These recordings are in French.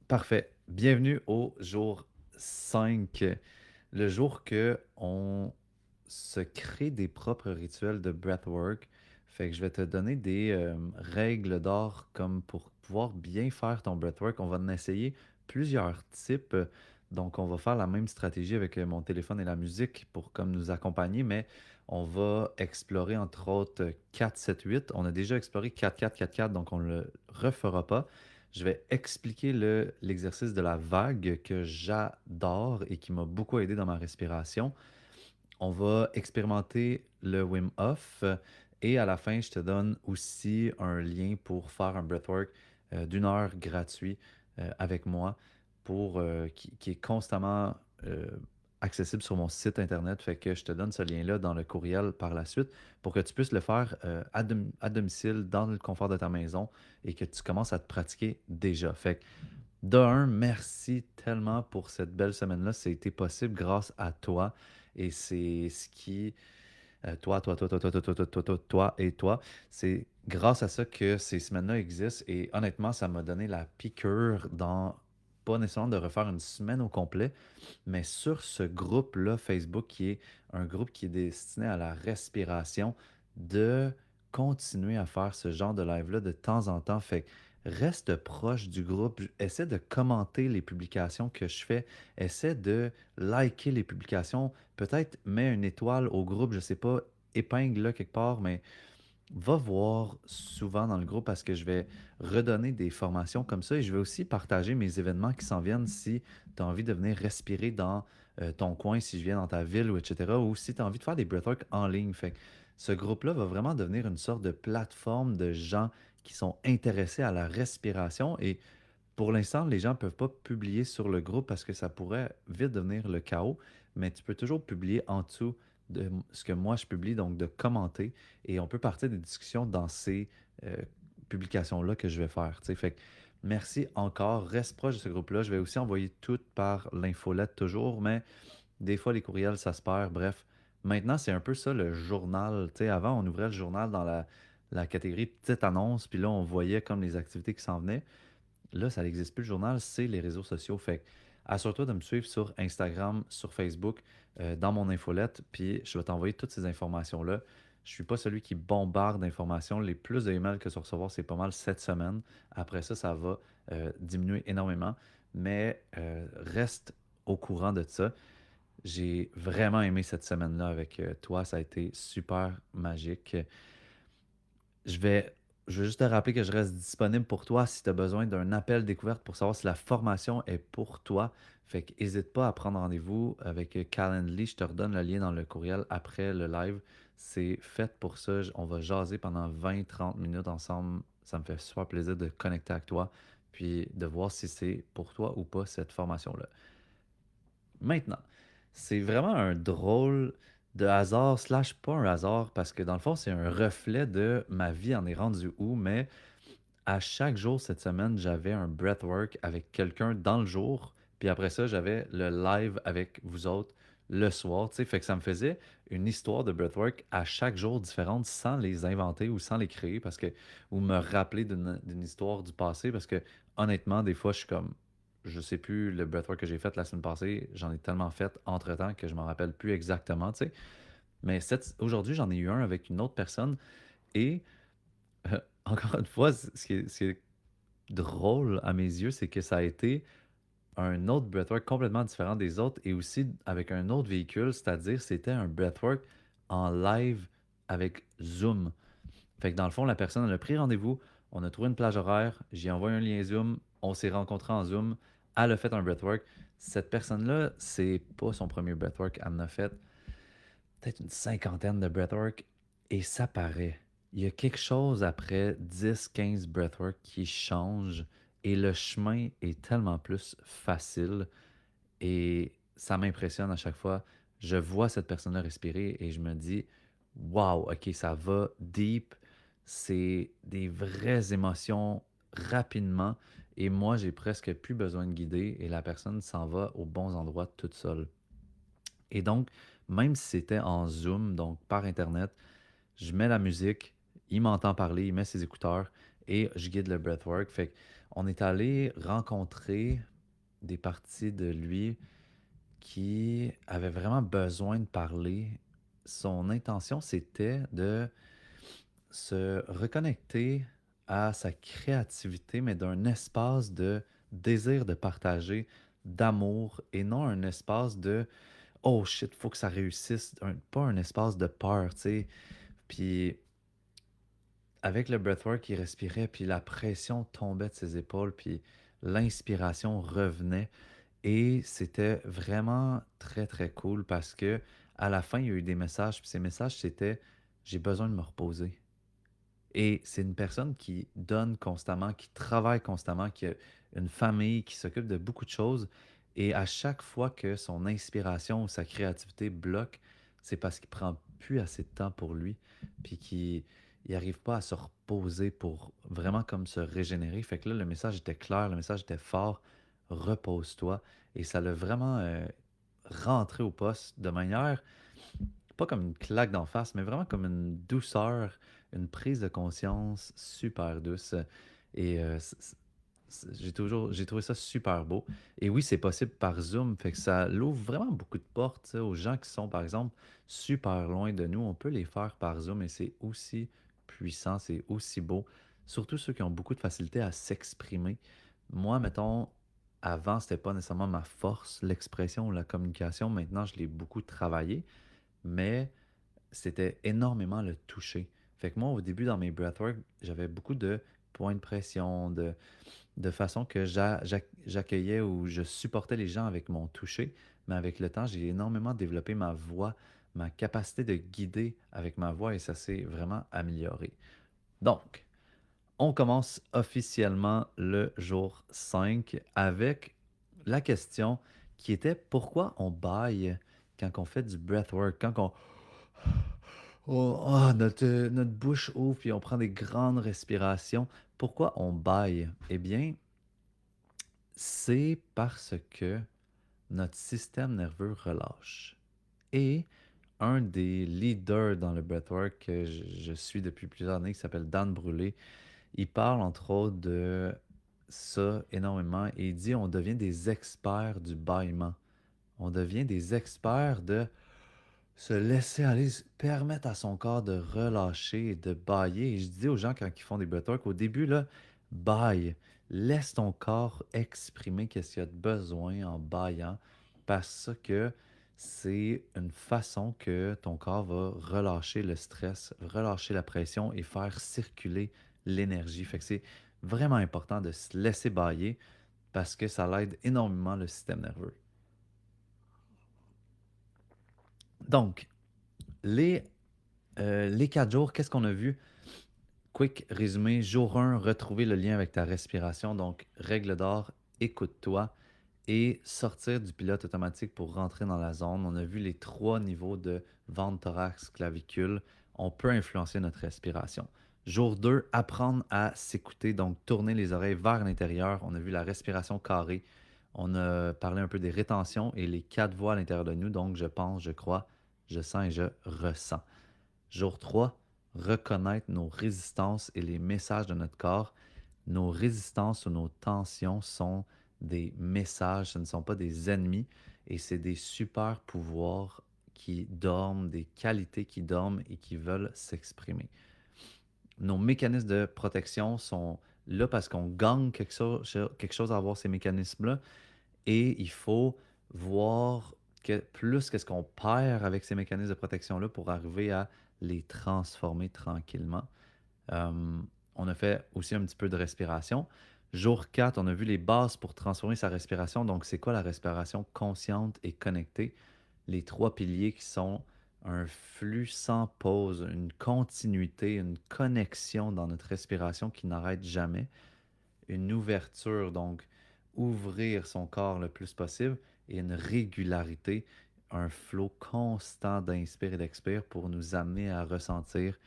Parfait. Bienvenue au jour 5, le jour que on se crée des propres rituels de breathwork. Fait que je vais te donner des règles d'or comme pour pouvoir bien faire ton breathwork. On va en essayer plusieurs types. Donc, on va faire la même stratégie avec mon téléphone et la musique pour comme nous accompagner, mais on va explorer entre autres 4, 7, 8. On a déjà exploré 4, 4, 4, 4, donc on ne le refera pas. Je vais expliquer l'exercice de la vague que j'adore et qui m'a beaucoup aidé dans ma respiration. On va expérimenter le Wim Hof et à la fin, je te donne aussi un lien pour faire un breathwork d'1 heure gratuit avec moi qui est constamment accessible sur mon site internet. Fait que je te donne ce lien-là dans le courriel par la suite pour que tu puisses le faire à domicile, dans le confort de ta maison et que tu commences à te pratiquer déjà. Fait que de un, merci tellement pour cette belle semaine-là. Ça a été possible grâce à toi. Et c'est ce qui, toi et toi, c'est grâce à ça que ces semaines-là existent. Et honnêtement, ça m'a donné la piqûre dans, pas nécessairement de refaire une semaine au complet, mais sur ce groupe-là, Facebook, qui est un groupe qui est destiné à la respiration, de continuer à faire ce genre de live-là de temps en temps. Fait que reste proche du groupe, essaie de commenter les publications que je fais, essaie de liker les publications, peut-être mets une étoile au groupe, je sais pas, épingle-le quelque part, mais va voir souvent dans le groupe parce que je vais redonner des formations comme ça et je vais aussi partager mes événements qui s'en viennent si tu as envie de venir respirer dans ton coin, si je viens dans ta ville ou etc. Ou si tu as envie de faire des breathwork en ligne. Fait que ce groupe-là va vraiment devenir une sorte de plateforme de gens qui sont intéressés à la respiration et pour l'instant, les gens ne peuvent pas publier sur le groupe parce que ça pourrait vite devenir le chaos, mais tu peux toujours publier en dessous de ce que moi je publie, donc de commenter, et on peut partir des discussions dans ces euh, publications-là que je vais faire. Tu sais. Fait que merci encore, reste proche de ce groupe-là. Je vais aussi envoyer tout par l'infolette toujours, mais des fois les courriels, ça se perd. Bref, maintenant c'est un peu ça le journal. Tu sais, avant, on ouvrait le journal dans la catégorie petite annonce, puis là on voyait comme les activités qui s'en venaient. Là, ça n'existe plus le journal, c'est les réseaux sociaux. Fait que assure-toi de me suivre sur Instagram, sur Facebook, dans mon infolette, puis je vais t'envoyer toutes ces informations-là. Je suis pas celui qui bombarde d'informations. Les plus d'emails que tu vas recevoir, c'est pas mal cette semaine. Après ça, ça va diminuer énormément. Mais reste au courant de ça. J'ai vraiment aimé cette semaine-là avec toi. Ça a été super magique. Je vais, je veux juste te rappeler que je reste disponible pour toi si tu as besoin d'un appel découverte pour savoir si la formation est pour toi. Fait que n'hésite pas à prendre rendez-vous avec Calendly. Je te redonne le lien dans le courriel après le live. C'est fait pour ça. On va jaser pendant 20-30 minutes ensemble. Ça me fait super plaisir de connecter avec toi puis de voir si c'est pour toi ou pas cette formation-là. Maintenant, c'est vraiment un drôle de hasard, slash pas un hasard, parce que dans le fond, c'est un reflet de ma vie en est rendu où, mais à chaque jour cette semaine, j'avais un breathwork avec quelqu'un dans le jour, puis après ça, j'avais le live avec vous autres le soir, tu sais, fait que ça me faisait une histoire de breathwork à chaque jour différente sans les inventer ou sans les créer, parce que, ou me rappeler d'une histoire du passé, parce que honnêtement, des fois, je suis comme, je sais plus le breathwork que j'ai fait la semaine passée, j'en ai tellement fait entre-temps que je m'en rappelle plus exactement, tu sais. Mais aujourd'hui, j'en ai eu un avec une autre personne et encore une fois, ce qui est drôle à mes yeux, c'est que ça a été un autre breathwork complètement différent des autres et aussi avec un autre véhicule, c'est-à-dire c'était un breathwork en live avec Zoom. Fait que dans le fond, la personne elle a pris rendez-vous, on a trouvé une plage horaire, j'ai envoyé un lien Zoom, on s'est rencontrés en Zoom, elle a fait un breathwork. Cette personne-là, c'est pas son premier breathwork, elle en a fait peut-être une cinquantaine de breathwork et ça paraît. Il y a quelque chose après 10-15 breathwork qui change et le chemin est tellement plus facile et ça m'impressionne à chaque fois. Je vois cette personne-là respirer et je me dis, wow, ok, ça va deep. C'est des vraies émotions rapidement et moi, j'ai presque plus besoin de guider et la personne s'en va aux bons endroits toute seule. Et donc, même si c'était en Zoom, donc par Internet, je mets la musique, il m'entend parler, il met ses écouteurs et je guide le breathwork. Fait qu'on est allé rencontrer des parties de lui qui avaient vraiment besoin de parler. Son intention, c'était de se reconnecter à sa créativité, mais d'un espace de désir de partager, d'amour, et non un espace de oh shit, faut que ça réussisse, pas un espace de peur, tu sais. Puis avec le breathwork, il respirait, puis la pression tombait de ses épaules, puis l'inspiration revenait. Et c'était vraiment très, très cool parce que à la fin, il y a eu des messages, puis ces messages, c'était j'ai besoin de me reposer. Et c'est une personne qui donne constamment, qui travaille constamment, qui a une famille, qui s'occupe de beaucoup de choses. Et à chaque fois que son inspiration ou sa créativité bloque, c'est parce qu'il prend plus assez de temps pour lui, puis qu'il n'arrive pas à se reposer pour vraiment comme se régénérer. Fait que là, le message était clair, le message était fort, repose-toi. Et ça l'a vraiment rentré au poste de manière pas comme une claque d'en face, mais vraiment comme une douceur, une prise de conscience super douce. Et j'ai trouvé ça super beau. Et oui, c'est possible par Zoom, fait que ça l'ouvre vraiment beaucoup de portes, tu sais, aux gens qui sont, par exemple, super loin de nous. On peut les faire par Zoom et c'est aussi puissant, c'est aussi beau. Surtout ceux qui ont beaucoup de facilité à s'exprimer. Moi, mettons, avant, c'était pas nécessairement ma force, l'expression ou la communication. Maintenant, je l'ai beaucoup travaillé, mais c'était énormément le toucher. Fait que moi, au début, dans mes breathwork, j'avais beaucoup de points de pression, de façon que j'accueillais ou je supportais les gens avec mon toucher. Mais avec le temps, j'ai énormément développé ma voix, ma capacité de guider avec ma voix et ça s'est vraiment amélioré. Donc, on commence officiellement le jour 5 avec la question qui était pourquoi on baille quand on fait du breathwork, quand on notre bouche ouvre puis on prend des grandes respirations. Pourquoi on baille? Eh bien, c'est parce que notre système nerveux relâche. Et un des leaders dans le breathwork que je suis depuis plusieurs années, qui s'appelle Dan Brûlé, il parle entre autres de ça énormément et il dit on devient des experts du bâillement. On devient des experts de se laisser aller, permettre à son corps de relâcher et de bailler. Et je dis aux gens quand ils font des breathwork, qu'au début, là, baille. Laisse ton corps exprimer qu'est-ce qu'il a de besoin en baillant parce que c'est une façon que ton corps va relâcher le stress, relâcher la pression et faire circuler l'énergie. Fait que c'est vraiment important de se laisser bailler parce que ça l'aide énormément le système nerveux. Donc, les les 4 jours, qu'est-ce qu'on a vu? Quick résumé. Jour 1, retrouver le lien avec ta respiration. Donc, règle d'or, écoute-toi et sortir du pilote automatique pour rentrer dans la zone. On a vu les 3 niveaux de ventre, thorax, clavicule. On peut influencer notre respiration. Jour 2, apprendre à s'écouter. Donc, tourner les oreilles vers l'intérieur. On a vu la respiration carrée. On a parlé un peu des rétentions et les 4 voix à l'intérieur de nous. Donc, je pense, je crois, je sens et je ressens. Jour 3, reconnaître nos résistances et les messages de notre corps. Nos résistances ou nos tensions sont des messages, ce ne sont pas des ennemis et c'est des super pouvoirs qui dorment, des qualités qui dorment et qui veulent s'exprimer. Nos mécanismes de protection sont là parce qu'on gagne quelque chose à avoir ces mécanismes-là et il faut voir plus qu'est-ce qu'on perd avec ces mécanismes de protection-là pour arriver à les transformer tranquillement. Euh, on a fait aussi un petit peu de respiration. Jour 4, on a vu les bases pour transformer sa respiration. Donc, c'est quoi la respiration consciente et connectée? Les 3 piliers qui sont un flux sans pause, une continuité, une connexion dans notre respiration qui n'arrête jamais, une ouverture, donc ouvrir son corps le plus possible, et une régularité, un flot constant d'inspire et d'expire pour nous amener à ressentir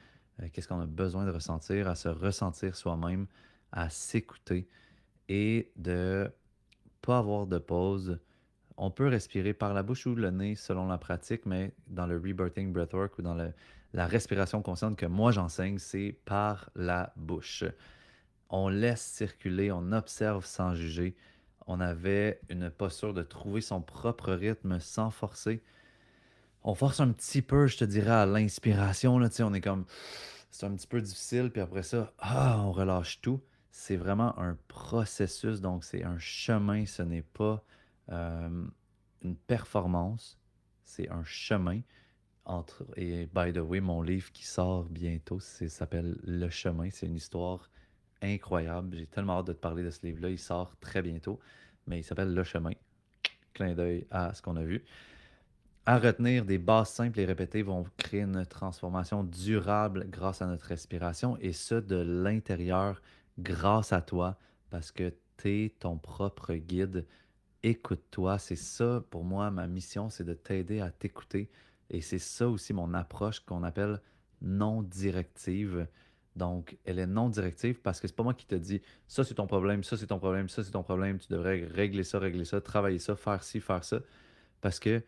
qu'est-ce qu'on a besoin de ressentir, à se ressentir soi-même, à s'écouter et de pas avoir de pause. On peut respirer par la bouche ou le nez selon la pratique, mais dans le rebirthing breathwork ou dans la respiration consciente que moi j'enseigne, c'est par la bouche. On laisse circuler, on observe sans juger. On avait une posture de trouver son propre rythme sans forcer. On force un petit peu, je te dirais, à l'inspiration, là, tu sais, on est comme, c'est un petit peu difficile, puis après ça, on relâche tout. C'est vraiment un processus, donc c'est un chemin, ce n'est pas euh, une performance, c'est un chemin entre, et by the way, mon livre qui sort bientôt, s'appelle Le Chemin, c'est une histoire incroyable. J'ai tellement hâte de te parler de ce livre-là, il sort très bientôt, mais il s'appelle Le Chemin, clin d'œil à ce qu'on a vu. À retenir, des bases simples et répétées vont créer une transformation durable grâce à notre respiration et ce, de l'intérieur, grâce à toi, parce que tu es ton propre guide. Écoute-toi, c'est ça pour moi, ma mission, c'est de t'aider à t'écouter. Et c'est ça aussi mon approche qu'on appelle non directive. Donc, elle est non directive parce que c'est pas moi qui te dis ça c'est ton problème, ça c'est ton problème, ça c'est ton problème, tu devrais régler ça, travailler ça, faire ci, faire ça. Parce que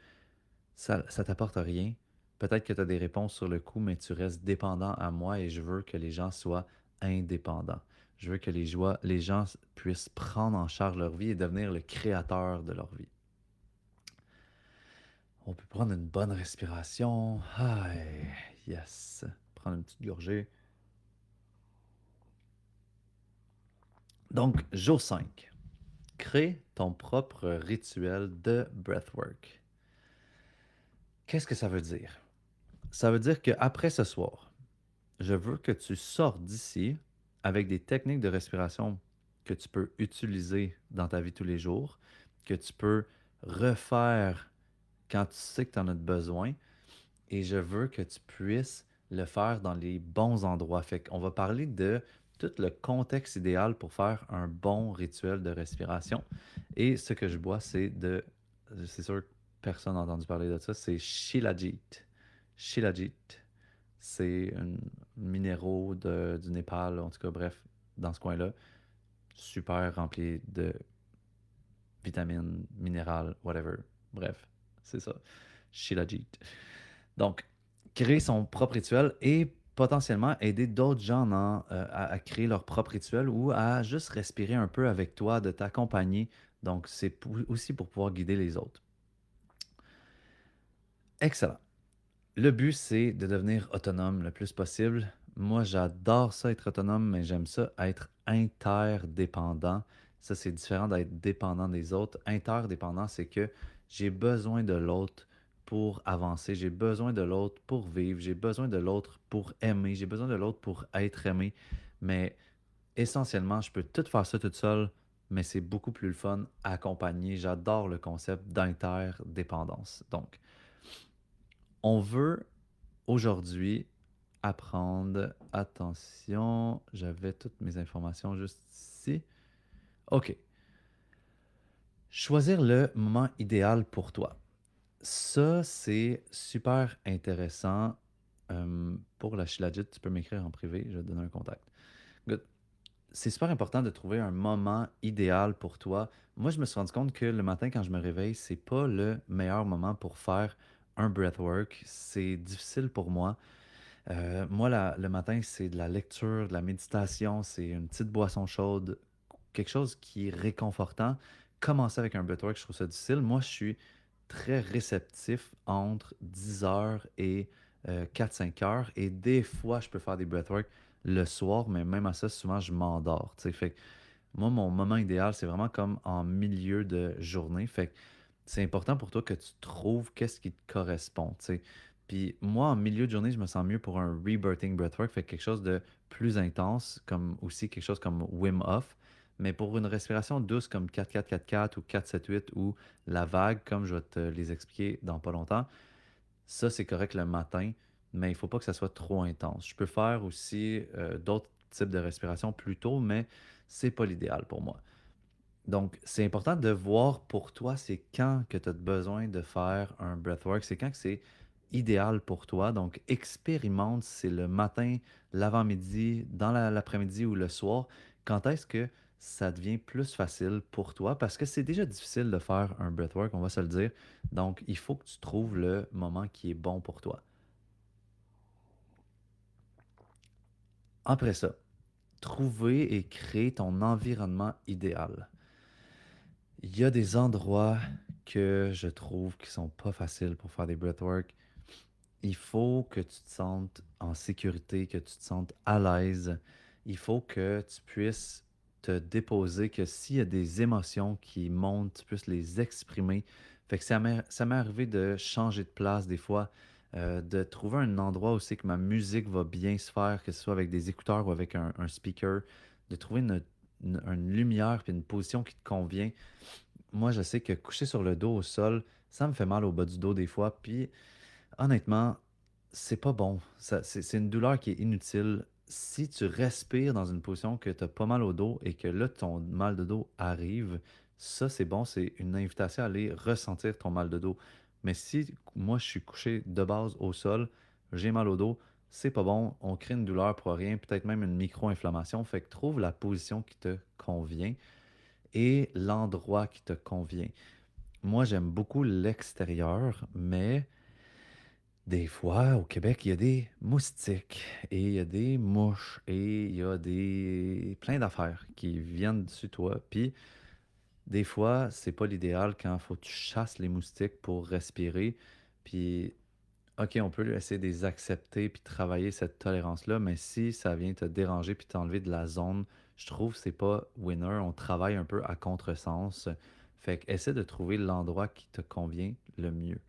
ça t'apporte rien. Peut-être que tu as des réponses sur le coup, mais tu restes dépendant à moi et je veux que les gens soient indépendants. Je veux que les gens puissent prendre en charge leur vie et devenir le créateur de leur vie. On peut prendre une bonne respiration. Ah, yes. Prendre une petite gorgée. Donc, jour 5. Crée ton propre rituel de breathwork. Qu'est-ce que ça veut dire? Ça veut dire qu'après ce soir, je veux que tu sortes d'ici avec des techniques de respiration que tu peux utiliser dans ta vie tous les jours, que tu peux refaire quand tu sais que tu en as besoin, et je veux que tu puisses le faire dans les bons endroits. Fait qu'on va parler de tout le contexte idéal pour faire un bon rituel de respiration. Et ce que je bois, c'est sûr que personne n'a entendu parler de ça, c'est Shilajit. Shilajit, c'est un minéraux du Népal, en tout cas, bref, dans ce coin-là, super rempli de vitamines, minérales, whatever. Bref, c'est ça. Shilajit. Donc, créer son propre rituel et potentiellement aider d'autres gens à créer leur propre rituel ou à juste respirer un peu avec toi, de t'accompagner. Donc, c'est aussi pour pouvoir guider les autres. Excellent. Le but, c'est de devenir autonome le plus possible. Moi, j'adore ça, être autonome, mais j'aime ça, être interdépendant. Ça, c'est différent d'être dépendant des autres. Interdépendant, c'est que j'ai besoin de l'autre pour avancer, j'ai besoin de l'autre pour vivre, j'ai besoin de l'autre pour aimer, j'ai besoin de l'autre pour être aimé. Mais essentiellement, je peux tout faire ça toute seule, mais c'est beaucoup plus le fun accompagné. J'adore le concept d'interdépendance. Donc, on veut aujourd'hui apprendre. Attention, j'avais toutes mes informations juste ici. OK. Choisir le moment idéal pour toi. Ça, c'est super intéressant. Pour la Shilajit, tu peux m'écrire en privé, je vais te donner un contact. Good. C'est super important de trouver un moment idéal pour toi. Moi, je me suis rendu compte que le matin, quand je me réveille, c'est pas le meilleur moment pour faire un breathwork. C'est difficile pour moi. Moi, le matin, c'est de la lecture, de la méditation, c'est une petite boisson chaude, quelque chose qui est réconfortant. Commencer avec un breathwork, je trouve ça difficile. Moi, je suis très réceptif entre 10 heures et 4-5 heures. Et des fois, je peux faire des breathwork le soir, mais même à ça, souvent, je m'endors. Tu sais. Fait que moi, mon moment idéal, c'est vraiment comme en milieu de journée. Fait que c'est important pour toi que tu trouves qu'est-ce qui te correspond, tu sais. Puis moi, en milieu de journée, je me sens mieux pour un rebirthing breathwork, fait quelque chose de plus intense, comme aussi quelque chose comme Wim Hof. Mais pour une respiration douce comme 4-4-4-4 ou 4-7-8 ou la vague, comme je vais te les expliquer dans pas longtemps, ça, c'est correct le matin, mais il faut pas que ça soit trop intense. Je peux faire aussi d'autres types de respiration plus tôt, mais c'est pas l'idéal pour moi. Donc, c'est important de voir pour toi, c'est quand que tu as besoin de faire un breathwork, c'est quand que c'est idéal pour toi. Donc, expérimente, si c'est le matin, l'avant-midi, dans l'après-midi ou le soir. Quand est-ce que ça devient plus facile pour toi? Parce que c'est déjà difficile de faire un breathwork, on va se le dire. Donc, il faut que tu trouves le moment qui est bon pour toi. Après ça, trouver et créer ton environnement idéal. Il y a des endroits que je trouve qui sont pas faciles pour faire des breathwork. Il faut que tu te sentes en sécurité, que tu te sentes à l'aise. Il faut que tu puisses te déposer, que s'il y a des émotions qui montent, tu puisses les exprimer. Fait que ça m'est arrivé de changer de place des fois, de trouver un endroit où c'est que ma musique va bien se faire, que ce soit avec des écouteurs ou avec un speaker, de trouver une lumière puis une position qui te convient. Moi, je sais que coucher sur le dos au sol, ça me fait mal au bas du dos des fois. Puis honnêtement, c'est pas bon. C'est une douleur qui est inutile. Si tu respires dans une position que tu as pas mal au dos et que là, ton mal de dos arrive, ça, c'est bon. C'est une invitation à aller ressentir ton mal de dos. Mais si moi, je suis couché de base au sol, j'ai mal au dos, c'est pas bon. On crée une douleur pour rien, peut-être même une micro-inflammation. Fait que trouve la position qui te convient et l'endroit qui te convient. Moi, j'aime beaucoup l'extérieur, mais des fois, au Québec, il y a des moustiques et il y a des mouches et il y a des plein d'affaires qui viennent dessus toi. Puis des fois, c'est pas l'idéal quand faut que tu chasses les moustiques pour respirer. Puis OK, on peut essayer de les accepter puis travailler cette tolérance-là, mais si ça vient te déranger puis t'enlever de la zone, je trouve que c'est pas winner. On travaille un peu à contresens. Fait que essaie de trouver l'endroit qui te convient le mieux.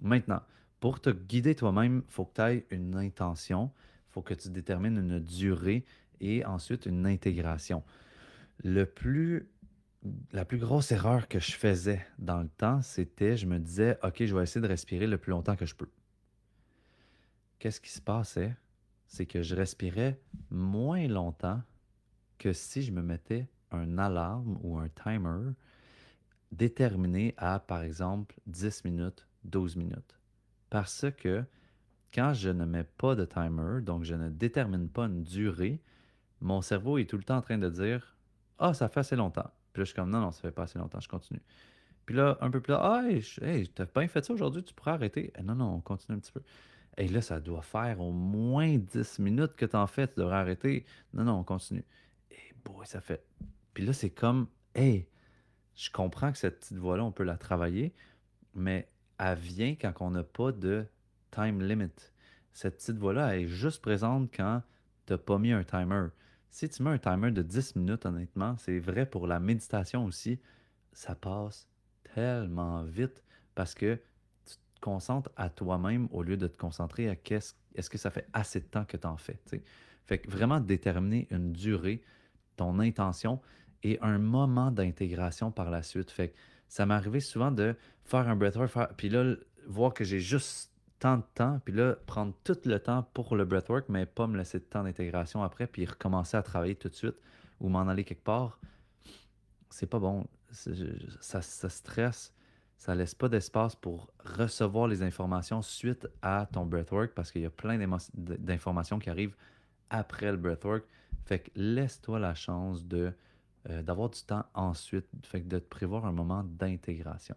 Maintenant, pour te guider toi-même, il faut que tu ailles une intention, il faut que tu détermines une durée et ensuite une intégration. Le plus, la plus grosse erreur que je faisais dans le temps, c'était, je me disais, OK, je vais essayer de respirer le plus longtemps que je peux. Qu'est-ce qui se passait? C'est que je respirais moins longtemps que si je me mettais un alarme ou un timer déterminé à, par exemple, 10 minutes, 12 minutes. Parce que quand je ne mets pas de timer, donc je ne détermine pas une durée, mon cerveau est tout le temps en train de dire ah, ça fait assez longtemps. Puis là, je suis comme non, non, ça fait pas assez longtemps, je continue. Puis là, un peu plus là, ah, hey, hey, t'as bien fait ça aujourd'hui, tu pourrais arrêter. Non, non, on continue un petit peu. Et là, ça doit faire au moins 10 minutes que t'en fais, tu devrais arrêter. Non, non, on continue. Et boy, ça fait. Puis là, c'est comme, hey, je comprends que cette petite voix-là, on peut la travailler, mais elle vient quand on n'a pas de time limit. Cette petite voix-là, elle est juste présente quand tu n'as pas mis un timer. Si tu mets un timer de 10 minutes, honnêtement, c'est vrai pour la méditation aussi, ça passe tellement vite parce que tu te concentres à toi-même au lieu de te concentrer à est-ce que ça fait assez de temps que tu en fais. T'sais. Fait que vraiment déterminer une durée, ton intention et un moment d'intégration par la suite. Fait que ça m'est arrivé souvent de faire un breathwork, puis là, voir que j'ai juste tant de temps, puis là, prendre tout le temps pour le breathwork, mais pas me laisser de temps d'intégration après, puis recommencer à travailler tout de suite ou m'en aller quelque part. C'est pas bon. Ça stresse. Ça laisse pas d'espace pour recevoir les informations suite à ton breathwork parce qu'il y a plein d'informations qui arrivent après le breathwork. Fait que laisse-toi la chance d'avoir du temps ensuite. Fait que de te prévoir un moment d'intégration.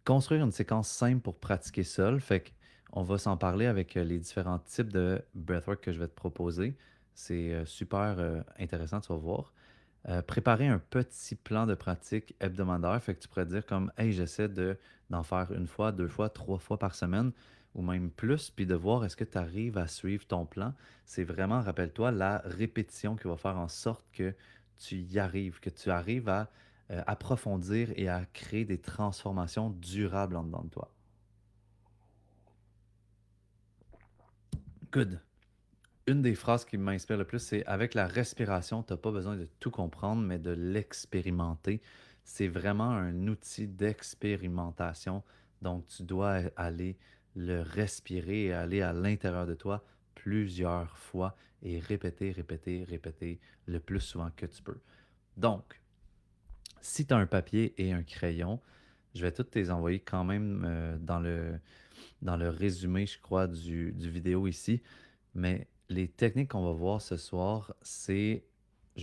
Construire une séquence simple pour pratiquer seul. Fait que on va s'en parler avec les différents types de breathwork que je vais te proposer. C'est super intéressant, tu vas voir. Préparer un petit plan de pratique hebdomadaire. Fait que tu pourrais dire comme, hey, j'essaie d'en faire une fois, deux fois, trois fois par semaine ou même plus, puis de voir est-ce que tu arrives à suivre ton plan. C'est vraiment, rappelle-toi, la répétition qui va faire en sorte que tu y arrives, que tu arrives à approfondir et à créer des transformations durables en dedans de toi. Good. Une des phrases qui m'inspire le plus, c'est avec la respiration, tu n'as pas besoin de tout comprendre, mais de l'expérimenter. C'est vraiment un outil d'expérimentation. Donc, tu dois aller le respirer et aller à l'intérieur de toi plusieurs fois et répéter, répéter, répéter le plus souvent que tu peux. Donc, si tu as un papier et un crayon, je vais toutes les envoyer quand même dans le résumé, je crois, du vidéo ici. Mais les techniques qu'on va voir ce soir, je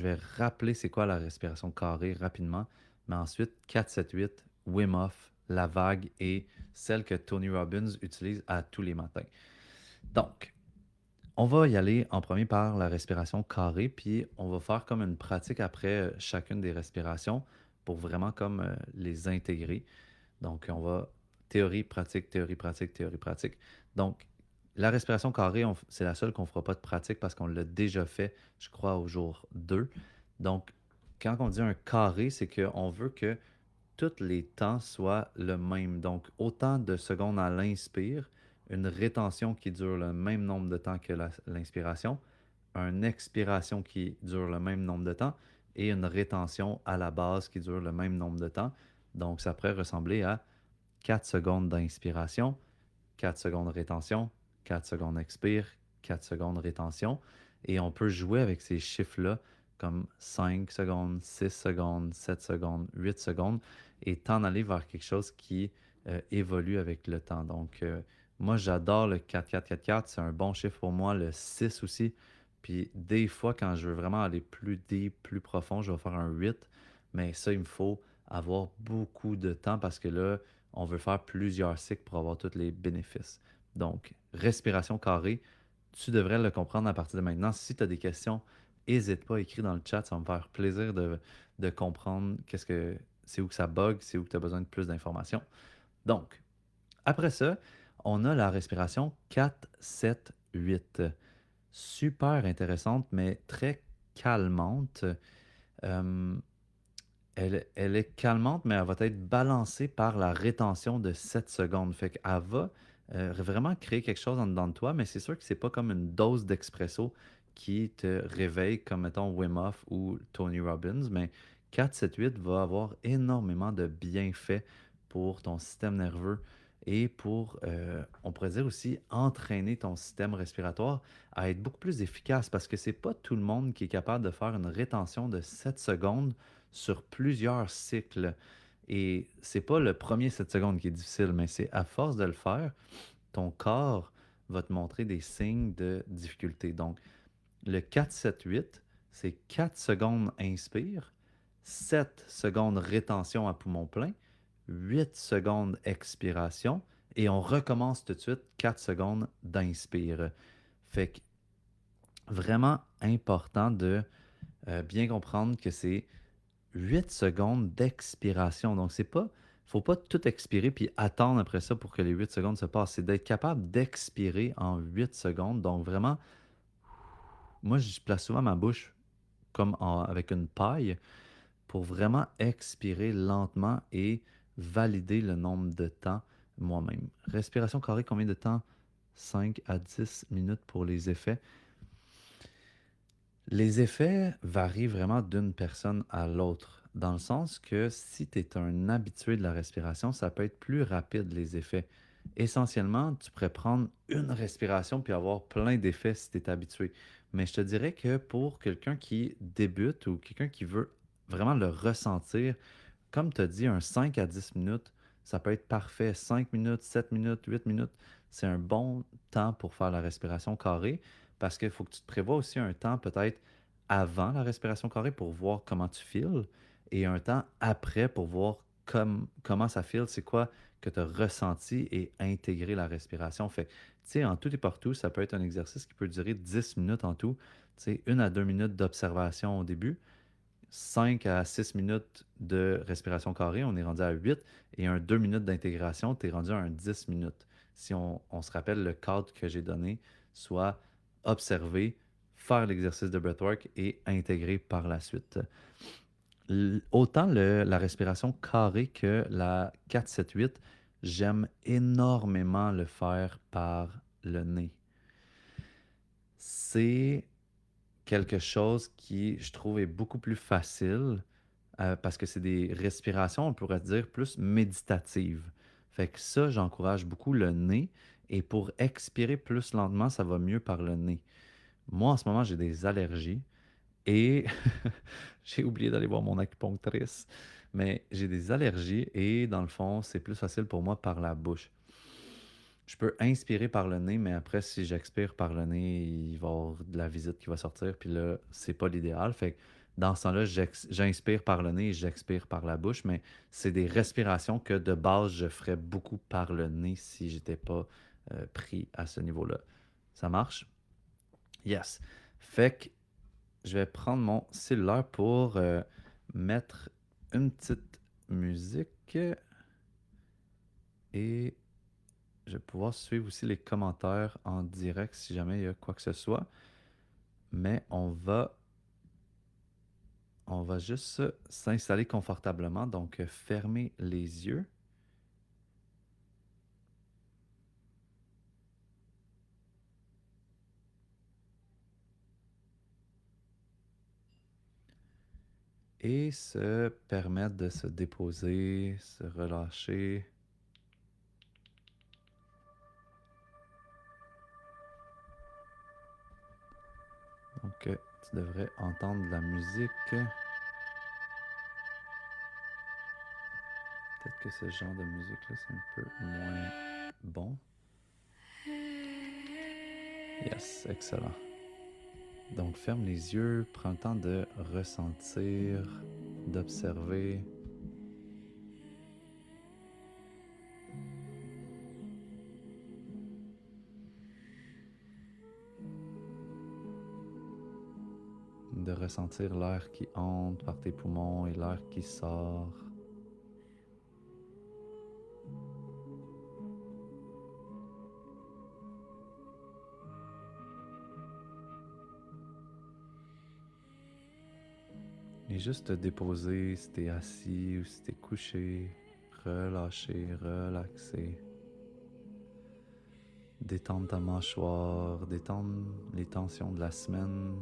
vais rappeler c'est quoi la respiration carrée rapidement, mais ensuite 4-7-8, Wim Hof, la vague et celle que Tony Robbins utilise à tous les matins. Donc, On va y aller en premier par la respiration carrée, puis on va faire comme une pratique après chacune des respirations pour vraiment comme les intégrer. Donc, on va théorie, pratique, théorie, pratique, théorie, pratique. Donc, la respiration carrée, c'est la seule qu'on ne fera pas de pratique parce qu'on l'a déjà fait, je crois, au jour 2. Donc, quand on dit un carré, c'est qu'on veut que tous les temps soient le même. Donc, autant de secondes à l'inspire, une rétention qui dure le même nombre de temps que l'inspiration, une expiration qui dure le même nombre de temps et une rétention à la base qui dure le même nombre de temps. Donc, ça pourrait ressembler à 4 secondes d'inspiration, 4 secondes rétention, 4 secondes expire, 4 secondes rétention. Et on peut jouer avec ces chiffres-là comme 5 secondes, 6 secondes, 7 secondes, 8 secondes et t'en aller vers quelque chose qui évolue avec le temps. Donc, moi, j'adore le 4-4-4-4. C'est un bon chiffre pour moi. Le 6 aussi. Puis, des fois, quand je veux vraiment aller plus deep, plus profond, je vais faire un 8. Mais ça, il me faut avoir beaucoup de temps parce que là, on veut faire plusieurs cycles pour avoir tous les bénéfices. Donc, respiration carrée, tu devrais le comprendre à partir de maintenant. Si tu as des questions, n'hésite pas à écrire dans le chat. Ça va me faire plaisir de comprendre c'est où que ça bug, c'est où que tu as besoin de plus d'informations. Donc, après ça, on a la respiration 4-7-8. Super intéressante, mais très calmante. Euh, elle est calmante, mais elle va être balancée par la rétention de 7 secondes. Fait qu'elle va vraiment créer quelque chose en dedans de toi, mais c'est sûr que c'est pas comme une dose d'expresso qui te réveille, comme mettons Wim Hof ou Tony Robbins, mais 4-7-8 va avoir énormément de bienfaits pour ton système nerveux et pour, on pourrait dire aussi, entraîner ton système respiratoire à être beaucoup plus efficace parce que c'est pas tout le monde qui est capable de faire une rétention de 7 secondes sur plusieurs cycles. Et c'est pas le premier 7 secondes qui est difficile, mais c'est à force de le faire, ton corps va te montrer des signes de difficulté. Donc, le 4-7-8, c'est 4 secondes inspire, 7 secondes rétention à poumon plein, 8 secondes expiration, et on recommence tout de suite 4 secondes d'inspire. Fait que vraiment important de bien comprendre que c'est 8 secondes d'expiration. Donc, c'est pas, faut pas tout expirer puis attendre après ça pour que les 8 secondes se passent. C'est d'être capable d'expirer en 8 secondes. Donc, vraiment, moi, je place souvent ma bouche comme avec une paille pour vraiment expirer lentement et valider le nombre de temps moi-même. Respiration carrée, combien de temps? 5 à 10 minutes pour les effets. Les effets varient vraiment d'une personne à l'autre, dans le sens que si tu es un habitué de la respiration, ça peut être plus rapide les effets. Essentiellement, tu pourrais prendre une respiration puis avoir plein d'effets si tu es habitué. Mais je te dirais que pour quelqu'un qui débute ou quelqu'un qui veut vraiment le ressentir, comme tu as dit, un 5 à 10 minutes, ça peut être parfait. 5 minutes, 7 minutes, 8 minutes, c'est un bon temps pour faire la respiration carrée parce qu'il faut que tu te prévois aussi un temps peut-être avant la respiration carrée pour voir comment tu files et un temps après pour voir comment ça file, c'est quoi que tu as ressenti et intégré la respiration. Fait que, tu sais, en tout et partout, ça peut être un exercice qui peut durer 10 minutes en tout. Tu sais, 1 à 2 minutes d'observation au début, 5 à 6 minutes de respiration carrée, on est rendu à 8, et un 2 minutes d'intégration, tu es rendu à un 10 minutes. Si on se rappelle le cadre que j'ai donné, soit observer, faire l'exercice de breathwork et intégrer par la suite. Autant la respiration carrée que la 4-7-8, j'aime énormément le faire par le nez. C'est quelque chose qui, je trouve, est beaucoup plus facile parce que c'est des respirations, on pourrait dire, plus méditatives. Fait que ça, j'encourage beaucoup le nez. Et pour expirer plus lentement, ça va mieux par le nez. Moi, en ce moment, j'ai des allergies et j'ai oublié d'aller voir mon acupunctrice. Mais j'ai des allergies et dans le fond, c'est plus facile pour moi par la bouche. Je peux inspirer par le nez, mais après, si j'expire par le nez, il va y avoir de la visite qui va sortir, puis là, c'est pas l'idéal. Fait que dans ce temps-là, j'inspire par le nez et j'expire par la bouche, mais c'est des respirations que de base, je ferais beaucoup par le nez si j'étais pas pris à ce niveau-là. Ça marche? Yes. Fait que je vais prendre mon cellulaire pour mettre une petite musique et je vais pouvoir suivre aussi les commentaires en direct si jamais il y a quoi que ce soit. Mais on va juste s'installer confortablement. Donc, fermer les yeux. Et se permettre de se déposer, se relâcher. Donc, tu devrais entendre de la musique. Peut-être que ce genre de musique-là, c'est un peu moins bon. Yes, excellent. Donc, ferme les yeux, prends le temps de ressentir, d'observer. De ressentir l'air qui entre par tes poumons et l'air qui sort. Et juste te déposer si t'es assis ou si t'es couché, relâcher, relaxer. Détendre ta mâchoire, détendre les tensions de la semaine.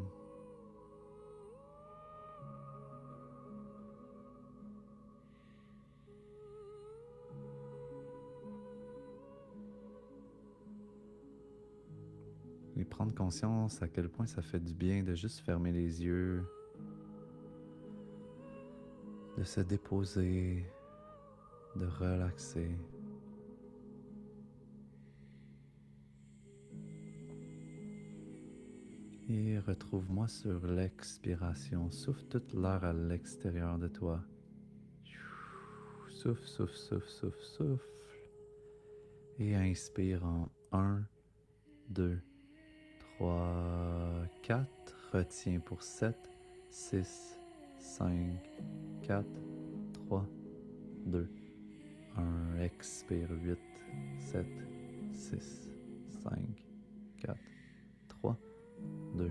Et prendre conscience à quel point ça fait du bien de juste fermer les yeux, de se déposer, de relaxer. Et retrouve-moi sur l'expiration. Souffle toute l'air à l'extérieur de toi. Souffle, souffle, souffle, souffle, souffle. Et inspire en 1, 2, 3, 4. Retiens pour 7, 6, 5, 4, 3, 2, 1. Expire 8, 7, 6, 5, 4, 3, 2,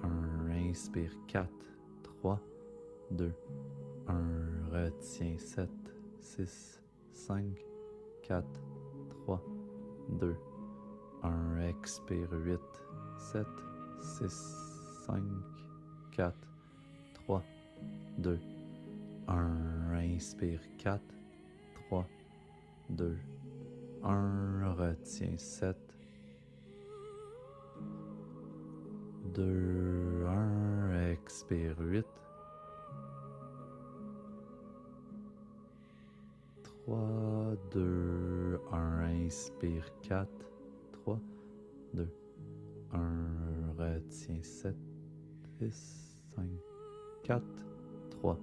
1. Inspire 4, 3, 2, 1. Retiens 7, 6, 5, 4, 3, 2, 1. Expire 8, 7, 6, 5, 4, 3, 2, 1. Inspire 4, 3, 2, 1. Retiens 7, 2, 1. Expire 8, 3, 2, 1. Inspire 4, 3, 2, 1. Retiens 7, 6, 5, 4, 3,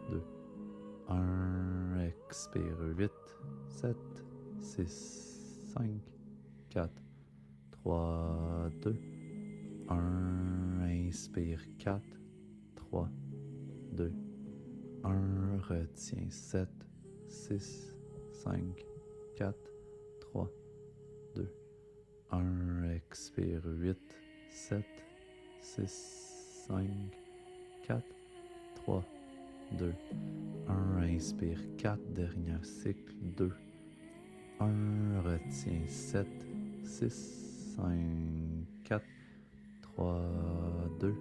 2, 1. Expire 8, 7, 6, 5, 4, 3, 2, 1. Inspire 4, 3, 2, 1. Retiens 7, 6, 5, 4, 3, 2, 1. Expire 8, 7, 6, 5, 4, 3, 2, 1. Inspire 4, dernier cycle, 2, 1. Retiens 7, 6, 5, 4, 3, 2,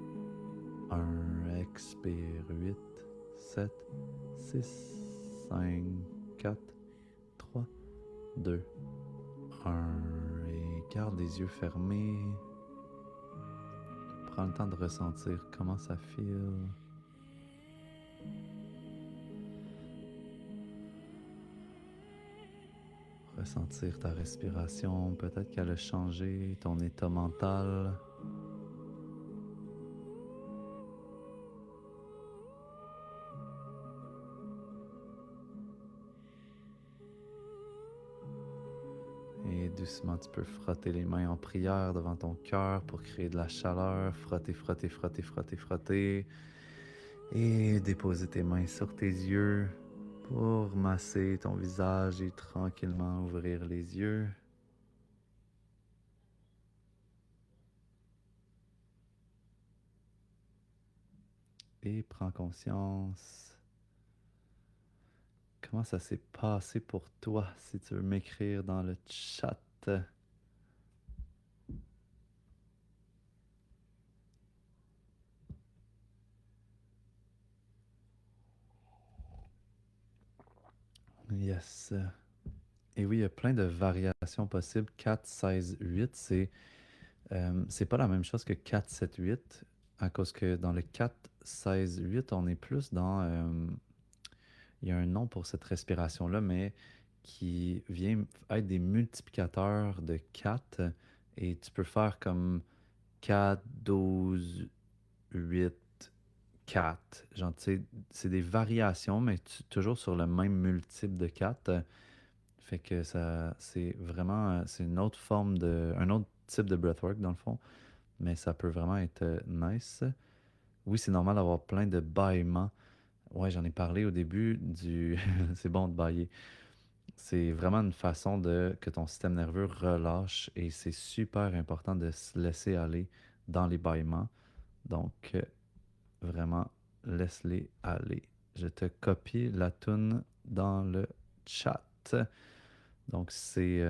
1. Expire 8, 7, 6, 5, 4, 3, 2, 1. Et garde les yeux fermés. Prends le temps de ressentir comment ça file. Ressentir ta respiration, peut-être qu'elle a changé, ton état mental. Et doucement, tu peux frotter les mains en prière devant ton cœur pour créer de la chaleur. Frotter, frotter, frotter, frotter, frotter. Et déposer tes mains sur tes yeux pour masser ton visage et tranquillement ouvrir les yeux. Et prends conscience. Comment ça s'est passé pour toi, si tu veux m'écrire dans le chat? Yes. Et oui, il y a plein de variations possibles. 4, 16, 8, c'est pas la même chose que 4, 7, 8, à cause que dans le 4, 16, 8, on est plus dans... il y a un nom pour cette respiration-là, mais qui vient être des multiplicateurs de 4. Et tu peux faire comme 4, 12, 8, 4. Genre, tu sais, c'est des variations, mais toujours sur le même multiple de 4. Fait que ça, c'est vraiment, c'est une autre forme un autre type de breathwork dans le fond, mais ça peut vraiment être nice. Oui, c'est normal d'avoir plein de bâillements. Ouais, j'en ai parlé au début du, c'est bon de bâiller. C'est vraiment une façon de que ton système nerveux relâche et c'est super important de se laisser aller dans les bâillements. Donc, vraiment, laisse-les aller. Je te copie la toune dans le chat. Donc, c'est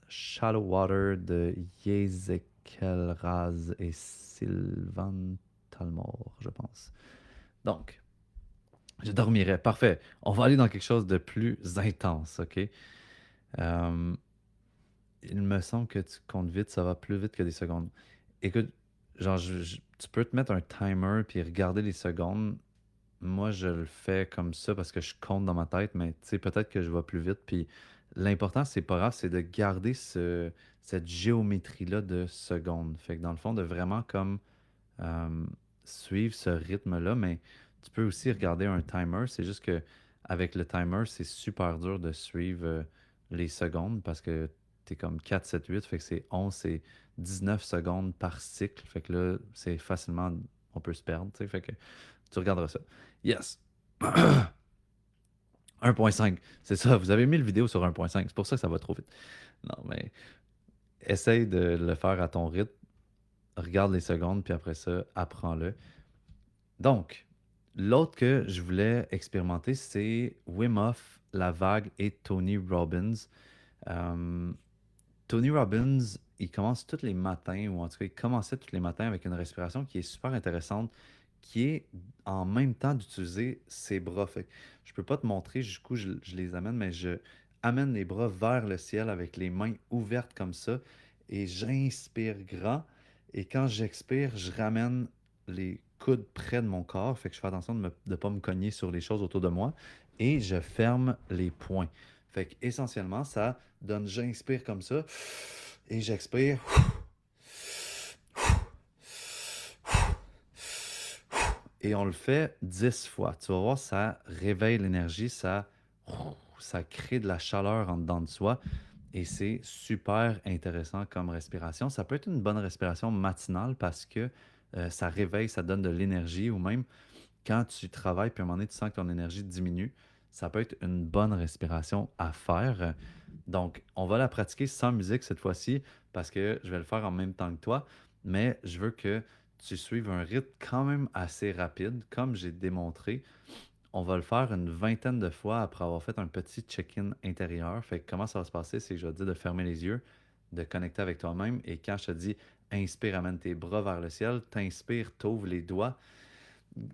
Shallow Water de Yezekel Raz et Sylvain Talmor, je pense. Donc, je dormirai. Parfait. On va aller dans quelque chose de plus intense, OK? Euh, il me semble que tu comptes vite, ça va plus vite que des secondes. Écoute, genre, tu peux te mettre un timer puis regarder les secondes. Moi, je le fais comme ça parce que je compte dans ma tête, mais tu sais, peut-être que je vais plus vite. Puis l'important, c'est pas grave, c'est de garder cette géométrie-là de secondes. Fait que dans le fond, de vraiment comme euh, suivre ce rythme-là, mais tu peux aussi regarder un timer. C'est juste que avec le timer, c'est super dur de suivre les secondes parce que t'es comme 4 7 8 fait que c'est 11 c'est 19 secondes par cycle. Fait que là, c'est facilement, on peut se perdre, tu sais. Fait que tu regarderas ça. Yes. 1.5, c'est ça. Vous avez mis le vidéo sur 1.5. C'est pour ça que ça va trop vite. Non, mais essaye de le faire à ton rythme. Regarde les secondes, puis après ça, apprends-le. Donc, l'autre que je voulais expérimenter, c'est Wim Hof, La Vague et Tony Robbins. Euh, Tony Robbins, il commence tous les matins, ou en tout cas, il commençait tous les matins avec une respiration qui est super intéressante, qui est en même temps d'utiliser ses bras. Fait que je peux pas te montrer jusqu'où je les amène, mais je amène les bras vers le ciel avec les mains ouvertes comme ça, et j'inspire grand. Et quand j'expire, je ramène les coudes près de mon corps, fait que je fais attention de ne pas me cogner sur les choses autour de moi, et je ferme les poings. Fait que essentiellement, ça donne j'inspire comme ça et j'expire. Et on le fait 10 fois. Tu vas voir, ça réveille l'énergie, ça crée de la chaleur en dedans de soi et c'est super intéressant comme respiration. Ça peut être une bonne respiration matinale parce que ça réveille, ça donne de l'énergie ou même quand tu travailles puis à un moment donné, tu sens que ton énergie diminue. Ça peut être une bonne respiration à faire. Donc, on va la pratiquer sans musique cette fois-ci parce que je vais le faire en même temps que toi, mais je veux que tu suives un rythme quand même assez rapide, comme j'ai démontré. On va le faire une vingtaine de fois après avoir fait un petit check-in intérieur. Fait que comment ça va se passer, c'est que je vais te dire de fermer les yeux, de connecter avec toi-même. Et quand je te dis inspire, amène tes bras vers le ciel, t'inspires, t'ouvres les doigts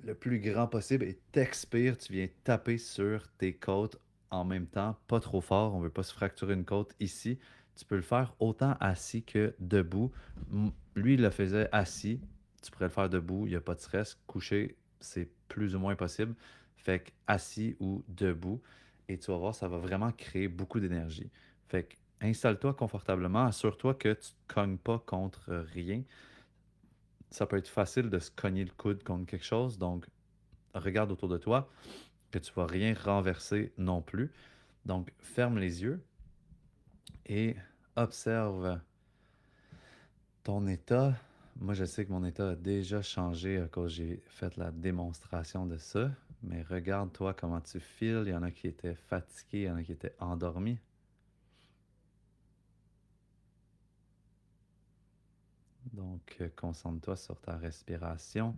le plus grand possible et t'expires, tu viens taper sur tes côtes en même temps, pas trop fort, on veut pas se fracturer une côte ici. Tu peux le faire autant assis que debout. Lui, il le faisait assis, tu pourrais le faire debout, il n'y a pas de stress. Couché, c'est plus ou moins possible. Fait que assis ou debout, et tu vas voir, ça va vraiment créer beaucoup d'énergie. Fait que installe-toi confortablement, assure-toi que tu ne te cognes pas contre rien. Ça peut être facile de se cogner le coude contre quelque chose, donc regarde autour de toi, que tu ne vas rien renverser non plus. Donc, ferme les yeux et Observe ton état. Moi, je sais que mon état a déjà changé à cause j'ai fait la démonstration de ça. Mais regarde toi comment tu files. Il y en a qui étaient fatigués, il y en a qui étaient endormis. Donc, concentre-toi sur ta respiration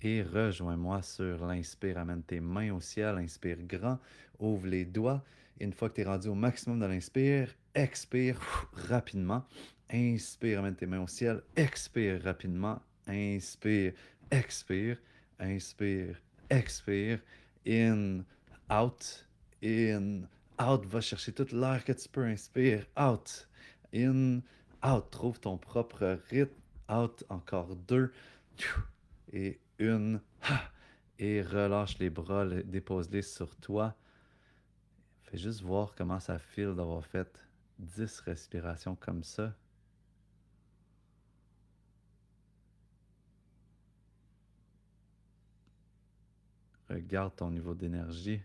et rejoins-moi sur l'inspire. Amène tes mains au ciel, inspire grand, ouvre les doigts. Et une fois que tu es rendu au maximum de l'inspire, expire rapidement. Inspire, amène tes mains au ciel, expire rapidement. Inspire, expire, inspire, expire. In, out, in, out. Va chercher toute l'air que tu peux. Inspire, out, in, out. Trouve ton propre rythme. Out, encore deux. Et une. Et relâche les bras, dépose-les sur toi. Fais juste voir comment ça file d'avoir fait 10 respirations comme ça. Regarde ton niveau d'énergie.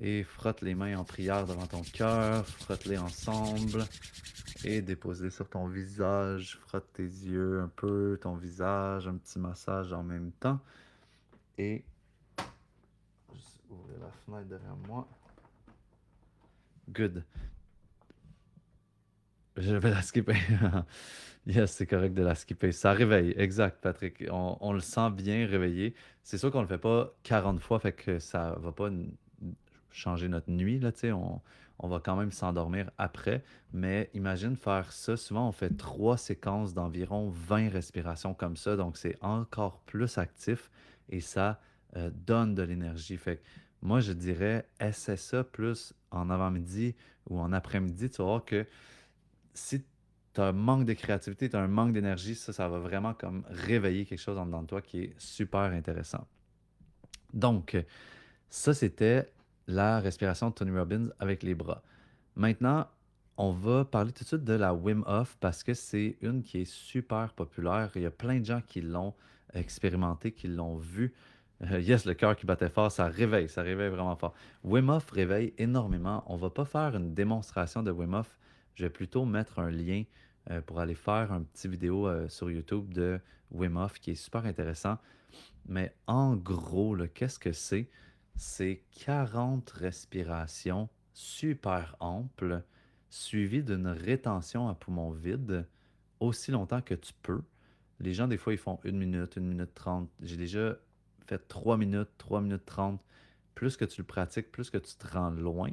Et frotte les mains en prière devant ton cœur. Frotte-les ensemble. Et dépose-les sur ton visage. Frotte tes yeux un peu, ton visage, un petit massage en même temps. Et juste ouvrir la fenêtre derrière moi. Good. Je vais la skipper. Yes, c'est correct de la skipper. Ça réveille, exact, Patrick. On le sent bien réveillé. C'est sûr qu'on le fait pas 40 fois, fait que ça va pas changer notre nuit, là, tu sais. On va quand même s'endormir après. Mais imagine faire ça. Souvent, on fait 3 séquences d'environ 20 respirations comme ça. Donc, c'est encore plus actif et ça donne de l'énergie. Fait que moi, je dirais, essaie ça plus en avant-midi ou en après-midi. Tu vas voir que si tu as un manque de créativité, tu as un manque d'énergie, ça va vraiment comme réveiller quelque chose en dedans de toi qui est super intéressant. Donc, ça, c'était la respiration de Tony Robbins avec les bras. Maintenant, on va parler tout de suite de la Wim Hof parce que c'est une qui est super populaire. Il y a plein de gens qui l'ont expérimenté, qui l'ont vu. Yes, le cœur qui battait fort, ça réveille vraiment fort. Wim Hof réveille énormément. On va pas faire une démonstration de Wim Hof. Je vais plutôt mettre un lien pour aller faire un petit vidéo sur YouTube de Wim Hof qui est super intéressant. Mais en gros, qu'est-ce que c'est? C'est 40 respirations super amples, suivies d'une rétention à poumon vide aussi longtemps que tu peux. Les gens, des fois, ils font 1 minute 30. J'ai déjà fait 3 minutes, 3 minutes 30. Plus que tu le pratiques, plus que tu te rends loin.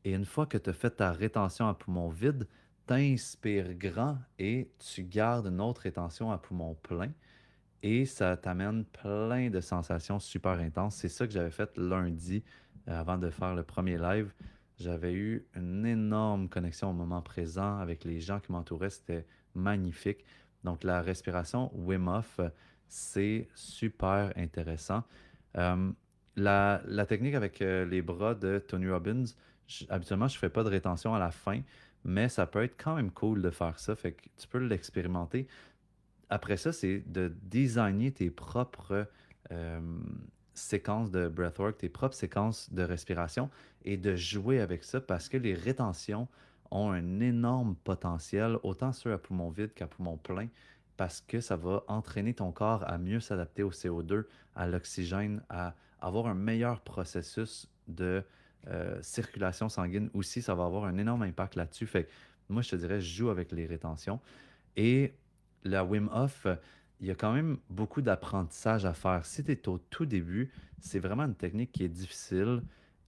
Et une fois que tu as fait ta rétention à poumon vide, t'inspires grand et tu gardes une autre rétention à poumon plein. Et ça t'amène plein de sensations super intenses. C'est ça que j'avais fait lundi avant de faire le premier live. J'avais eu une énorme connexion au moment présent avec les gens qui m'entouraient. C'était magnifique. Donc la respiration Wim Hof, c'est super intéressant. Euh, la technique avec les bras de Tony Robbins, habituellement, je ne fais pas de rétention à la fin, mais ça peut être quand même cool de faire ça. Fait que tu peux l'expérimenter. Après ça, c'est de designer tes propres euh, séquences de breathwork, tes propres séquences de respiration et de jouer avec ça parce que les rétentions ont un énorme potentiel, autant ceux à poumon vide qu'à poumon plein, parce que ça va entraîner ton corps à mieux s'adapter au CO2, à l'oxygène, à avoir un meilleur processus de circulation sanguine aussi. Ça va avoir un énorme impact là-dessus. Fait que moi, je te dirais, je joue avec les rétentions. Et la Wim Hof, il y a quand même beaucoup d'apprentissage à faire. Si tu es au tout début, c'est vraiment une technique qui est difficile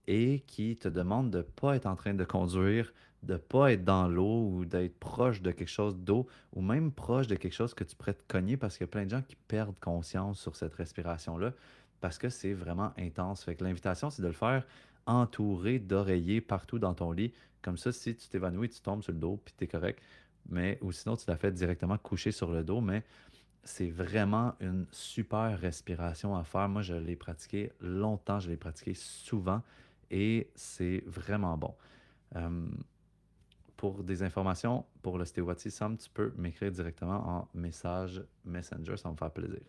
et qui te demande de ne pas être en train de conduire, de ne pas être dans l'eau ou d'être proche de quelque chose d'eau ou même proche de quelque chose que tu pourrais te cogner parce qu'il y a plein de gens qui perdent conscience sur cette respiration-là parce que c'est vraiment intense. Fait que l'invitation, c'est de le faire entouré d'oreillers partout dans ton lit. Comme ça, si tu t'évanouis, tu tombes sur le dos puis tu es correct. Mais, ou sinon, tu la fais directement coucher sur le dos, mais c'est vraiment une super respiration à faire. Moi, je l'ai pratiqué longtemps, je l'ai pratiqué souvent et c'est vraiment bon. Euh, pour des informations pour l'ostéopathie, Sam, tu peux m'écrire directement en message Messenger, ça va me faire plaisir.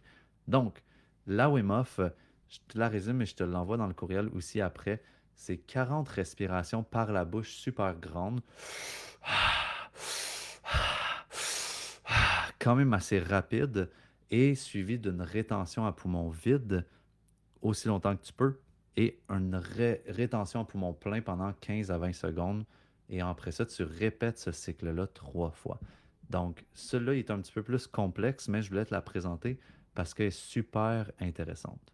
Donc, la Wim Hof, je te la résume et je te l'envoie dans le courriel aussi après. C'est 40 respirations par la bouche super grandes. Quand même assez rapide et suivi d'une rétention à poumon vide aussi longtemps que tu peux et une rétention à poumon plein pendant 15 à 20 secondes. Et après ça, tu répètes ce cycle-là 3 fois. Donc, celui-là est un petit peu plus complexe, mais je voulais te la présenter parce qu'elle est super intéressante.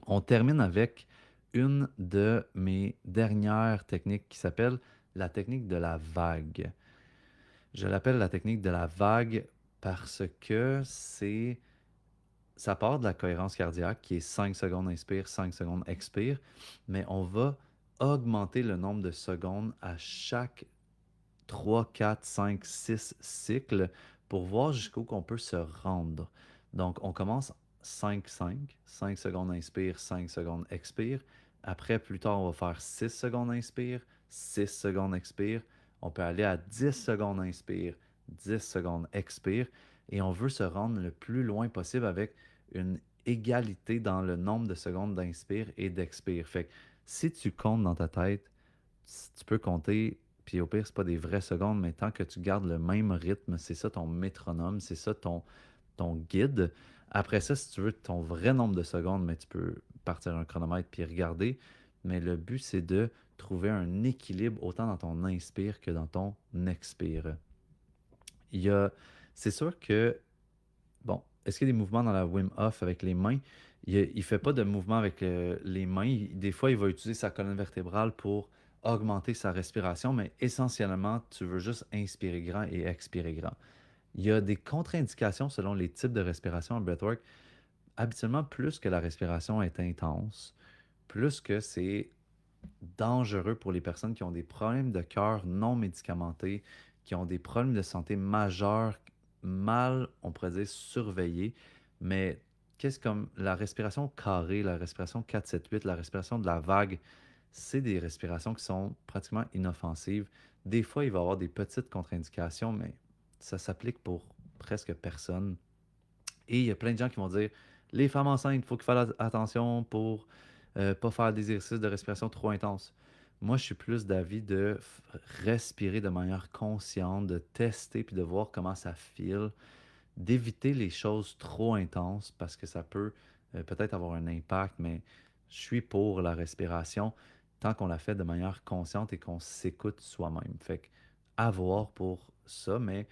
On termine avec une de mes dernières techniques qui s'appelle la technique de la vague. Je l'appelle la technique de la vague parce que ça part de la cohérence cardiaque qui est 5 secondes inspire, 5 secondes expire, mais on va augmenter le nombre de secondes à chaque 3, 4, 5, 6 cycles pour voir jusqu'où qu'on peut se rendre. Donc, on commence 5, 5, 5 secondes inspire, 5 secondes expire. Après, plus tard, on va faire 6 secondes inspire, 6 secondes expire. On peut aller à 10 secondes inspire, 10 secondes expire. Et on veut se rendre le plus loin possible avec une égalité dans le nombre de secondes d'inspire et d'expire. Fait que si tu comptes dans ta tête, tu peux compter, puis au pire, c'est pas des vraies secondes, mais tant que tu gardes le même rythme, c'est ça ton métronome, c'est ça ton guide. Après ça, si tu veux ton vrai nombre de secondes, mais tu peux partir un chronomètre puis regarder. Mais le but, c'est de trouver un équilibre autant dans ton inspire que dans ton expire. Il y a, c'est sûr que, bon, est-ce qu'il y a des mouvements dans la Wim Hof avec les mains? Il fait pas de mouvement avec les mains. Des fois, il va utiliser sa colonne vertébrale pour augmenter sa respiration, mais essentiellement, tu veux juste inspirer grand et expirer grand. Il y a des contre-indications selon les types de respiration en breathwork. Habituellement, plus que la respiration est intense, plus que c'est dangereux pour les personnes qui ont des problèmes de cœur non médicamentés, qui ont des problèmes de santé majeurs, mal, on pourrait dire, surveillés. Mais qu'est-ce comme la respiration carrée, la respiration 4-7-8, la respiration de la vague, c'est des respirations qui sont pratiquement inoffensives. Des fois, il va y avoir des petites contre-indications, mais ça s'applique pour presque personne. Et il y a plein de gens qui vont dire, les femmes enceintes, il faut qu'ils fassent attention pour pas faire des exercices de respiration trop intenses. Moi, je suis plus d'avis de respirer de manière consciente, de tester puis de voir comment ça file, d'éviter les choses trop intenses parce que ça peut peut-être avoir un impact, mais je suis pour la respiration tant qu'on la fait de manière consciente et qu'on s'écoute soi-même. Fait que à voir pour ça, mais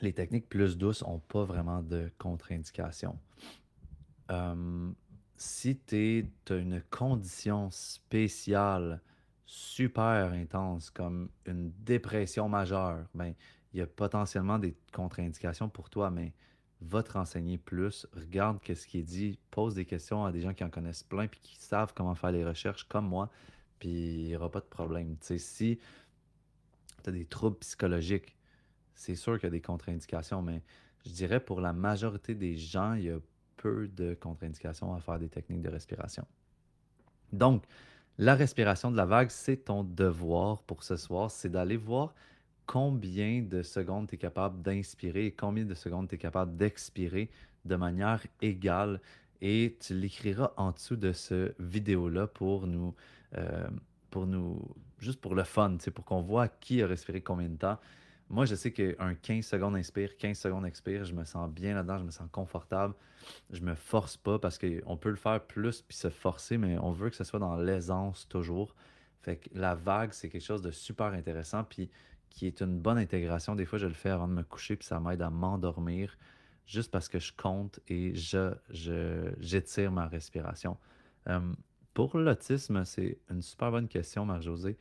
les techniques plus douces n'ont pas vraiment de contre-indication. Euh, Si tu as une condition spéciale super intense comme une dépression majeure, ben, il y a potentiellement des contre-indications pour toi, mais va te renseigner plus, regarde ce qui est dit, pose des questions à des gens qui en connaissent plein et qui savent comment faire les recherches comme moi, puis il n'y aura pas de problème. Tu sais, si tu as des troubles psychologiques, c'est sûr qu'il y a des contre-indications, mais je dirais pour la majorité des gens, il y a peu de contre-indications à faire des techniques de respiration. Donc, la respiration de la vague, c'est ton devoir pour ce soir, c'est d'aller voir combien de secondes tu es capable d'inspirer et combien de secondes tu es capable d'expirer de manière égale. Et tu l'écriras en dessous de ce vidéo-là euh, pour nous, juste pour le fun, tu sais, pour qu'on voit qui a respiré combien de temps. Moi, je sais qu'un 15 secondes inspire, 15 secondes expire, je me sens bien là-dedans, je me sens confortable. Je me force pas parce qu'on peut le faire plus puis se forcer, mais on veut que ce soit dans l'aisance toujours. Fait que la vague, c'est quelque chose de super intéressant puis qui est une bonne intégration. Des fois, je le fais avant de me coucher puis ça m'aide à m'endormir juste parce que je compte et j'étire ma respiration. Euh, pour l'autisme, c'est une super bonne question, Marie-Josée.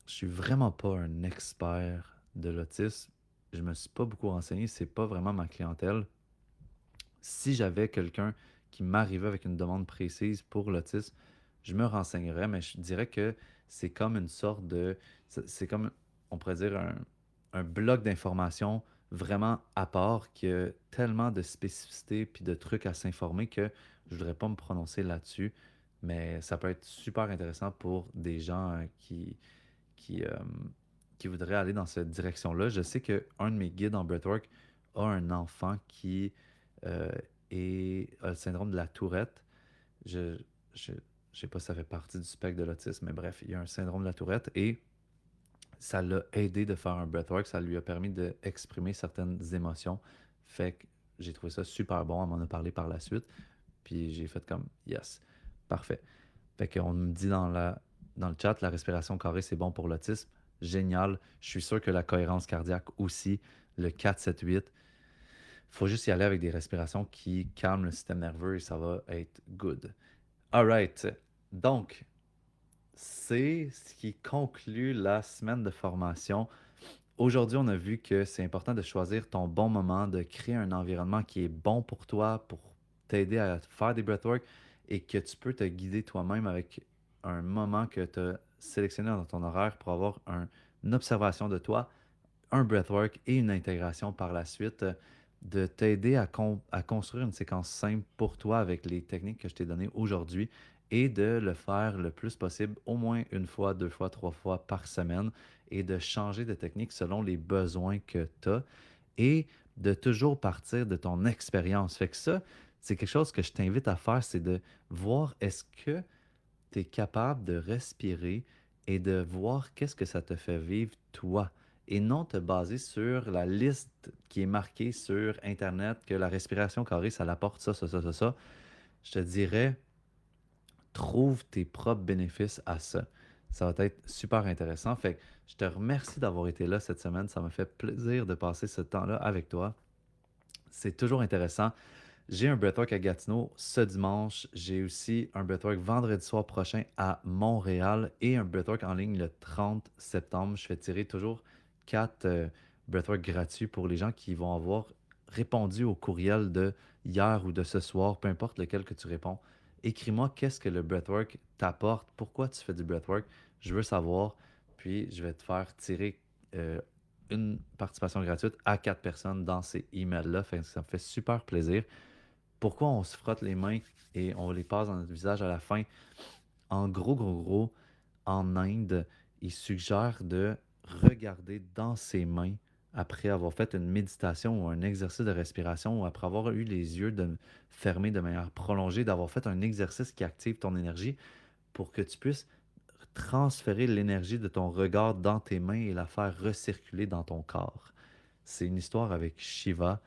Je suis vraiment pas un expert de l'autisme. Je me suis pas beaucoup renseigné, c'est pas vraiment ma clientèle. Si j'avais quelqu'un qui m'arrivait avec une demande précise pour l'autisme, je me renseignerais, mais je dirais que c'est comme une sorte de... C'est comme, on pourrait dire, un bloc d'informations vraiment à part qui a tellement de spécificités puis de trucs à s'informer que je ne voudrais pas me prononcer là-dessus. Mais ça peut être super intéressant pour des gens qui, euh, qui voudraient aller dans cette direction-là. Je sais qu'un de mes guides en breathwork a un enfant qui euh, a le syndrome de la Tourette. Je je ne sais pas si ça fait partie du spectre de l'autisme, mais bref, il y a un syndrome de la Tourette et ça l'a aidé de faire un breathwork, ça lui a permis d'exprimer certaines émotions. Fait que j'ai trouvé ça super bon, elle m'en a parlé par la suite, puis j'ai fait comme yes, parfait. Fait qu'on me dit dans le chat, la respiration carrée, c'est bon pour l'autisme. Génial. Je suis sûr que la cohérence cardiaque aussi, le 4-7-8. Faut juste y aller avec des respirations qui calment le système nerveux et ça va être good. Alright. Donc, c'est ce qui conclut la semaine de formation. Aujourd'hui, on a vu que c'est important de choisir ton bon moment, de créer un environnement qui est bon pour toi, pour t'aider à faire des breathwork et que tu peux te guider toi-même avec un moment que tu as sélectionné dans ton horaire pour avoir une observation de toi, un breathwork et une intégration par la suite, de t'aider à construire une séquence simple pour toi avec les techniques que je t'ai données aujourd'hui et de le faire le plus possible, au moins une fois, deux fois, trois fois par semaine et de changer de technique selon les besoins que tu as et de toujours partir de ton expérience. Fait que ça, c'est quelque chose que je t'invite à faire, c'est de voir est-ce que tu es capable de respirer et de voir qu'est-ce que ça te fait vivre toi. Et non te baser sur la liste qui est marquée sur Internet que la respiration carrée, ça l'apporte ça, ça, ça, ça, ça. Je te dirais, trouve tes propres bénéfices à ça. Ça va être super intéressant. Fait que je te remercie d'avoir été là cette semaine. Ça m'a fait plaisir de passer ce temps-là avec toi. C'est toujours intéressant. J'ai un breathwork à Gatineau ce dimanche. J'ai aussi un breathwork vendredi soir prochain à Montréal et un breathwork en ligne le 30 septembre. Je fais tirer toujours 4 breathworks gratuits pour les gens qui vont avoir répondu au courriel de hier ou de ce soir, peu importe lequel que tu réponds. Écris-moi qu'est-ce que le breathwork t'apporte, pourquoi tu fais du breathwork. Je veux savoir, puis je vais te faire tirer euh, une participation gratuite à 4 personnes dans ces emails-là. Ça me fait super plaisir. Pourquoi on se frotte les mains et on les passe dans notre visage à la fin? En gros, en Inde, ils suggèrent de regarder dans ses mains après avoir fait une méditation ou un exercice de respiration ou après avoir eu les yeux fermés de manière prolongée, d'avoir fait un exercice qui active ton énergie pour que tu puisses transférer l'énergie de ton regard dans tes mains et la faire recirculer dans ton corps. C'est une histoire avec Shiva.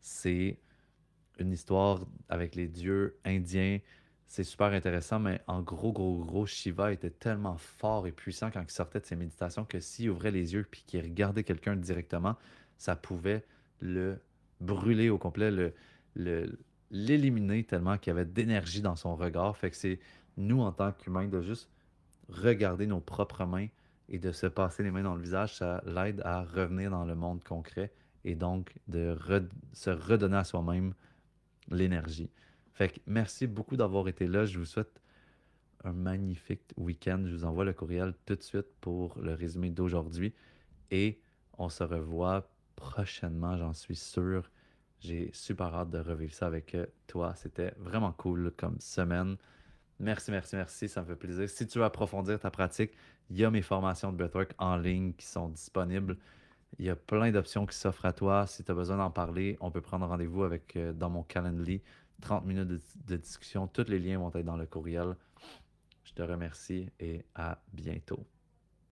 C'est une histoire avec les dieux indiens. C'est super intéressant, mais en gros, Shiva était tellement fort et puissant quand il sortait de ses méditations que s'il ouvrait les yeux puis qu'il regardait quelqu'un directement, ça pouvait le brûler au complet, le- l'éliminer tellement qu'il y avait d'énergie dans son regard. Fait que c'est nous, en tant qu'humains, de juste regarder nos propres mains et de se passer les mains dans le visage, ça l'aide à revenir dans le monde concret et donc de se redonner à soi-même l'énergie. Fait que merci beaucoup d'avoir été là. Je vous souhaite un magnifique week-end. Je vous envoie le courriel tout de suite pour le résumé d'aujourd'hui. Et on se revoit prochainement, j'en suis sûr. J'ai super hâte de revivre ça avec toi. C'était vraiment cool comme semaine. Merci. Ça me fait plaisir. Si tu veux approfondir ta pratique, il y a mes formations de breathwork en ligne qui sont disponibles. Il y a plein d'options qui s'offrent à toi. Si tu as besoin d'en parler, on peut prendre rendez-vous avec dans mon Calendly. 30 minutes de discussion. Tous les liens vont être dans le courriel. Je te remercie et à bientôt.